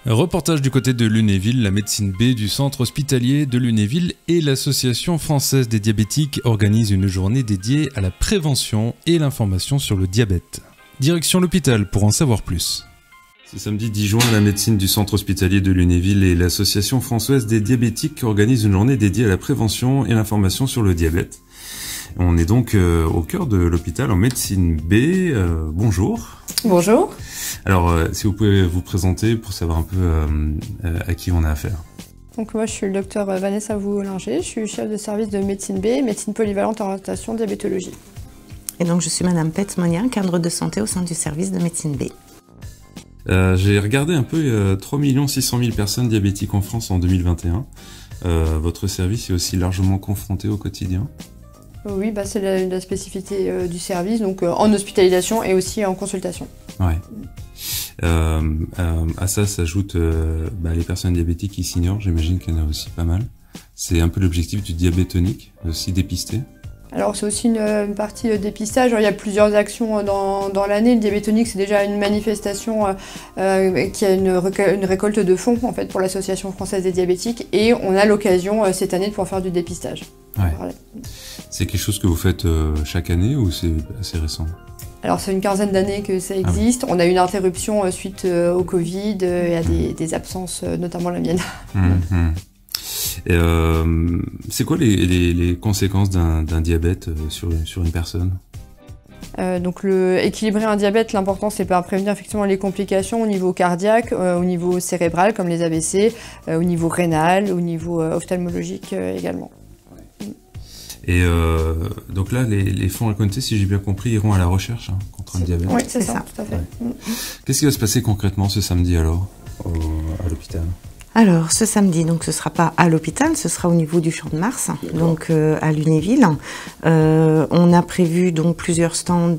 Reportage du côté de Lunéville, la médecine B du centre hospitalier de Lunéville et l'Association française des diabétiques organisent une journée dédiée à la prévention et l'information sur le diabète. Direction l'hôpital pour en savoir plus. Ce samedi 10 juin, la médecine du centre hospitalier de Lunéville et l'Association française des diabétiques organisent une journée dédiée à la prévention et l'information sur le diabète. On est donc au cœur de l'hôpital en médecine B. Bonjour. Bonjour. Alors, si vous pouvez vous présenter pour savoir un peu à qui on a affaire. Donc moi, je suis le docteur Vanessa Voulinger, je suis chef de service de médecine B, médecine polyvalente orientation diabétologie. Et donc je suis Madame Petz-Monien, cadre de santé au sein du service de médecine B. J'ai regardé un peu, il y a 3 600 000 personnes diabétiques en France en 2021. Votre service est aussi largement confronté au quotidien? Oui, c'est la spécificité du service, donc en hospitalisation et aussi en consultation. Ouais. À ça s'ajoutent les personnes diabétiques qui s'ignorent, j'imagine qu'il y en a aussi pas mal. C'est un peu l'objectif du diabète tonique, aussi dépister. Alors c'est aussi une partie dépistage. Alors, il y a plusieurs actions dans l'année. Le diabète tonique, c'est déjà une manifestation qui a une récolte de fonds en fait, pour l'Association française des diabétiques. Et on a l'occasion cette année de pouvoir faire du dépistage. Ouais. Voilà. C'est quelque chose que vous faites chaque année ou c'est assez récent? Alors c'est une quinzaine d'années que ça existe. On a eu une interruption suite au Covid et à des absences, notamment la mienne. C'est quoi les conséquences d'un diabète sur une personne? Donc équilibrer un diabète, l'important c'est pas prévenir effectivement les complications au niveau cardiaque, au niveau cérébral comme les AVC, au niveau rénal, au niveau ophtalmologique également. Et donc là, les fonds récoltés, si j'ai bien compris, iront à la recherche contre le diabète. Oui, c'est ça, tout à fait. Ouais. Qu'est-ce qui va se passer concrètement ce samedi alors, à l'hôpital? Alors, ce samedi, donc ce sera pas à l'hôpital, ce sera au niveau du Champ de Mars, donc à Lunéville. On a prévu donc plusieurs stands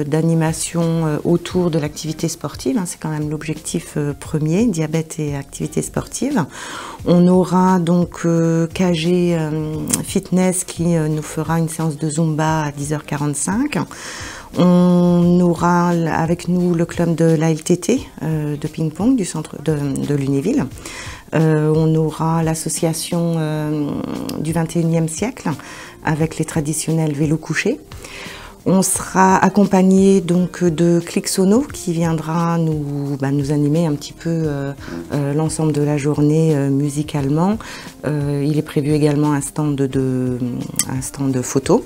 d'animation autour de l'activité sportive. C'est quand même l'objectif premier, diabète et activité sportive. On aura donc KG Fitness qui nous fera une séance de Zumba à 10h45. On aura avec nous le club de la LTT de ping-pong du centre de Lunéville. On aura l'association du 21e siècle avec les traditionnels vélos couchés. On sera accompagné donc de Clixono qui viendra nous animer un petit peu l'ensemble de la journée musicalement. Il est prévu également un stand de photos.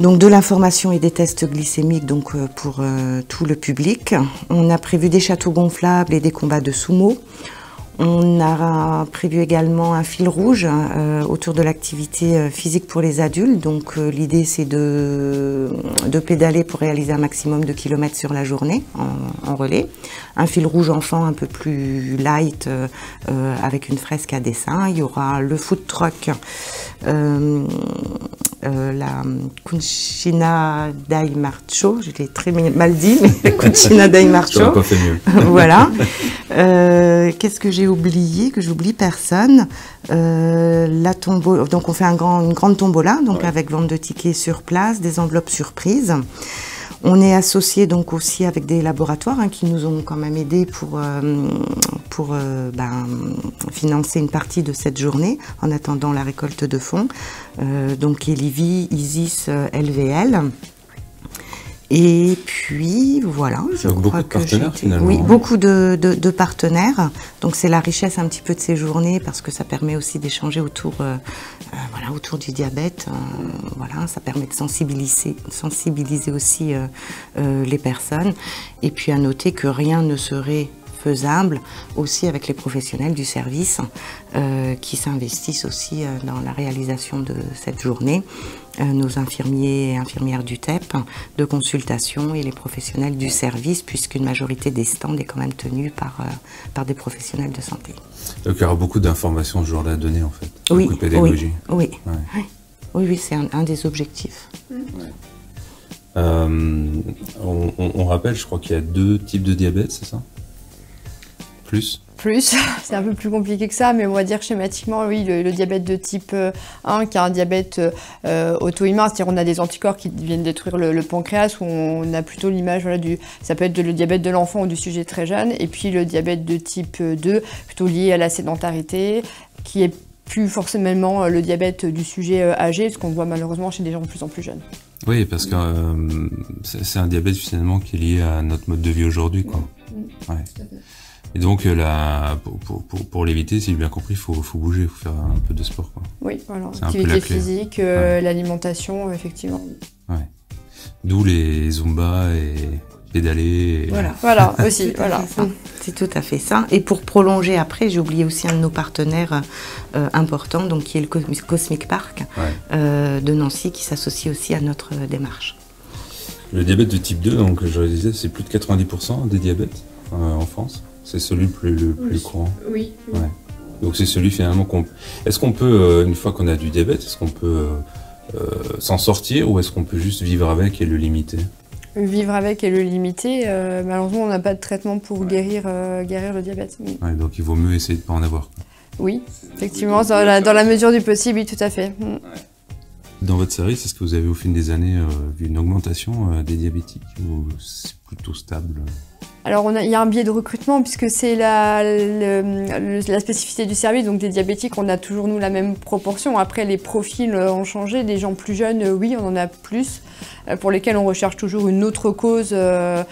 Donc de l'information et des tests glycémiques donc, pour tout le public. On a prévu des châteaux gonflables et des combats de sumo. On a prévu également un fil rouge autour de l'activité physique pour les adultes. Donc l'idée c'est de pédaler pour réaliser un maximum de kilomètres sur la journée en relais. Un fil rouge enfant un peu plus light avec une fresque à dessin. Il y aura le food truck, la Cucina dai Marcio, je l'ai très mal dit, mais Cucina dai Marcio. Ça n'a pas fait mieux. Voilà. Qu'est-ce que j'ai oublié, que j'oublie personne? La tombola, donc on fait une grande tombola, donc avec vente de tickets sur place, des enveloppes surprises. On est associé donc aussi avec des laboratoires qui nous ont quand même aidés pour financer une partie de cette journée en attendant la récolte de fonds. Donc Elivi, Isis, LVL. Et puis voilà, je crois que oui, beaucoup de partenaires. Donc c'est la richesse un petit peu de ces journées parce que ça permet aussi d'échanger autour du diabète. Ça permet de sensibiliser aussi les personnes. Et puis à noter que rien ne serait faisable aussi avec les professionnels du service qui s'investissent aussi dans la réalisation de cette journée. Nos infirmiers et infirmières du TEP de consultation et les professionnels du service, puisqu'une majorité des stands est quand même tenue par des professionnels de santé. Donc il y aura beaucoup d'informations ce jour-là à donner en fait, oui, beaucoup de pédagogie. Oui, oui, c'est un des objectifs. Ouais. On rappelle, je crois qu'il y a 2 types de diabète, c'est ça? Plus. C'est un peu plus compliqué que ça, mais on va dire schématiquement, oui, le diabète de type 1, qui est un diabète auto-immun, c'est-à-dire on a des anticorps qui viennent détruire le pancréas, où on a plutôt l'image, voilà, ça peut être le diabète de l'enfant ou du sujet très jeune, et puis le diabète de type 2, plutôt lié à la sédentarité, qui est plus forcément le diabète du sujet âgé, ce qu'on voit malheureusement chez des gens de plus en plus jeunes. Oui, parce que c'est un diabète finalement qui est lié à notre mode de vie aujourd'hui, quoi. Ouais. Et donc pour l'éviter, si j'ai bien compris, il faut bouger, il faut faire un peu de sport, quoi. Oui, voilà. C'est un peu Activité la clé. physique, l'alimentation, effectivement. Ouais. D'où les Zumba et pédaler. Voilà, aussi, voilà. C'est tout à fait ça. Et pour prolonger après, j'ai oublié aussi un de nos partenaires importants, donc qui est le Cosmic Park de Nancy, qui s'associe aussi à notre démarche. Le diabète de type 2, donc je le disais, c'est plus de 90% des diabètes en France. C'est celui le plus courant. Oui. Ouais. Donc c'est celui finalement Est-ce qu'on peut, une fois qu'on a du diabète, est-ce qu'on peut s'en sortir ou est-ce qu'on peut juste vivre avec et le limiter? Vivre avec et le limiter, malheureusement on n'a pas de traitement pour guérir le diabète. Ouais, donc il vaut mieux essayer de ne pas en avoir. Oui, effectivement, dans la mesure du possible, oui, tout à fait. Dans votre service, est-ce que vous avez au fil des années vu une augmentation des diabétiques ou c'est plutôt stable? Alors il y a un biais de recrutement puisque c'est la spécificité du service, donc des diabétiques, on a toujours nous la même proportion. Après les profils ont changé, des gens plus jeunes, oui, on en a plus, pour lesquels on recherche toujours une autre cause de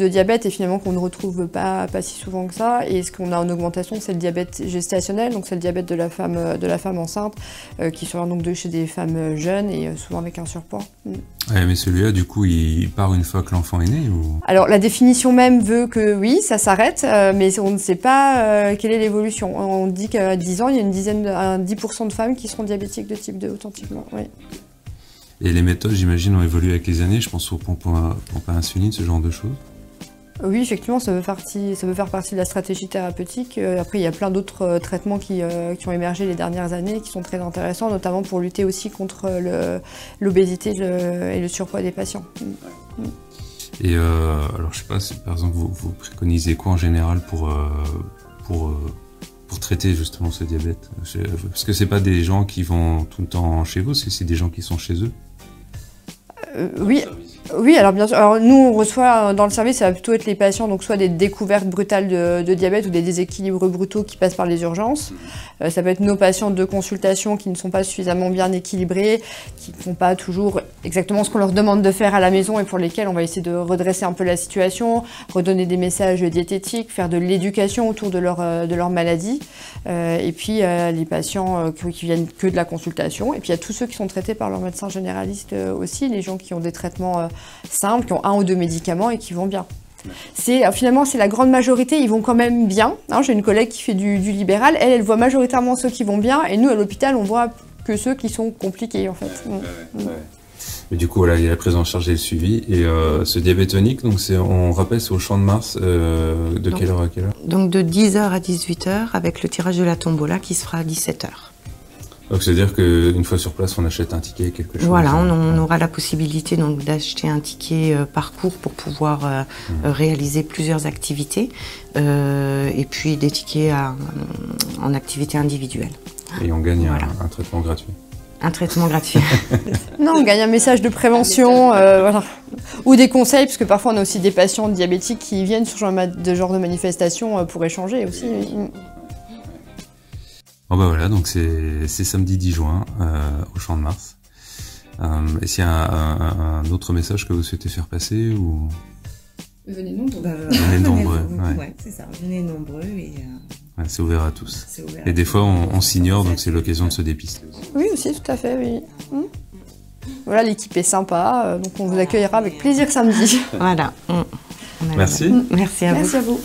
diabète et finalement qu'on ne retrouve pas si souvent que ça. Et ce qu'on a en augmentation, c'est le diabète gestationnel, donc c'est le diabète de la femme enceinte, qui sort donc chez des femmes jeunes et souvent avec un surpoids. Ouais, mais celui-là, du coup, il part une fois que l'enfant est né ou... Alors la définition même veut que oui, ça s'arrête, mais on ne sait pas quelle est l'évolution. On dit qu'à 10 ans, il y a 10% de femmes qui seront diabétiques de type 2 authentiquement. Oui. Et les méthodes, j'imagine, ont évolué avec les années. Je pense aux pompes à insuline, ce genre de choses. Oui, effectivement, ça peut faire partie de la stratégie thérapeutique. Après, il y a plein d'autres traitements qui ont émergé les dernières années, qui sont très intéressants, notamment pour lutter aussi contre l'obésité et le surpoids des patients. Et alors, je sais pas, si, par exemple, vous préconisez quoi en général pour traiter justement ce diabète? Parce que c'est pas des gens qui vont tout le temps chez vous, c'est des gens qui sont chez eux. Oui, alors bien sûr. Alors nous, on reçoit dans le service, ça va plutôt être les patients, donc soit des découvertes brutales de diabète ou des déséquilibres brutaux qui passent par les urgences. Ça peut être nos patients de consultation qui ne sont pas suffisamment bien équilibrés, qui ne font pas toujours exactement ce qu'on leur demande de faire à la maison et pour lesquels on va essayer de redresser un peu la situation, redonner des messages diététiques, faire de l'éducation autour de leur maladie. Et puis les patients qui viennent que de la consultation. Et puis il y a tous ceux qui sont traités par leur médecin généraliste aussi, les gens qui ont des traitements simples, qui ont 1 ou 2 médicaments et qui vont bien. Finalement, c'est la grande majorité, ils vont quand même bien. J'ai une collègue qui fait du libéral, elle voit majoritairement ceux qui vont bien, et nous, à l'hôpital, on voit que ceux qui sont compliqués, en fait. Mais du coup, voilà, il y a la prise en charge et le suivi. Et ce diabétonique, donc on rappelle, c'est au Champ de Mars, de quelle heure à quelle heure? Donc de 10h à 18h, avec le tirage de la tombola qui se fera à 17h. Donc c'est-à-dire qu'une fois sur place, on achète un ticket, quelque chose. Voilà, on aura la possibilité donc d'acheter un ticket parcours pour pouvoir réaliser plusieurs activités et puis des tickets en activité individuelle. Et on gagne un traitement gratuit. Un traitement gratuit. Non, on gagne un message de prévention, voilà. Ou des conseils, parce que parfois on a aussi des patients diabétiques qui viennent sur ce genre de manifestation pour échanger aussi. Bon bah voilà, donc c'est samedi 10 juin au Champ de Mars. Et s'il y a un autre message que vous souhaitez faire passer ou... Venez nombreux. Venez nombreux, ouais, c'est ça, venez nombreux et... Ouais, c'est ouvert à tous. Et des fois on s'ignore, donc c'est l'occasion de se dépister. Oui, aussi, tout à fait, oui. Voilà, l'équipe est sympa, donc on vous accueillera avec plaisir samedi. Voilà. Merci. Merci à vous. Merci à vous.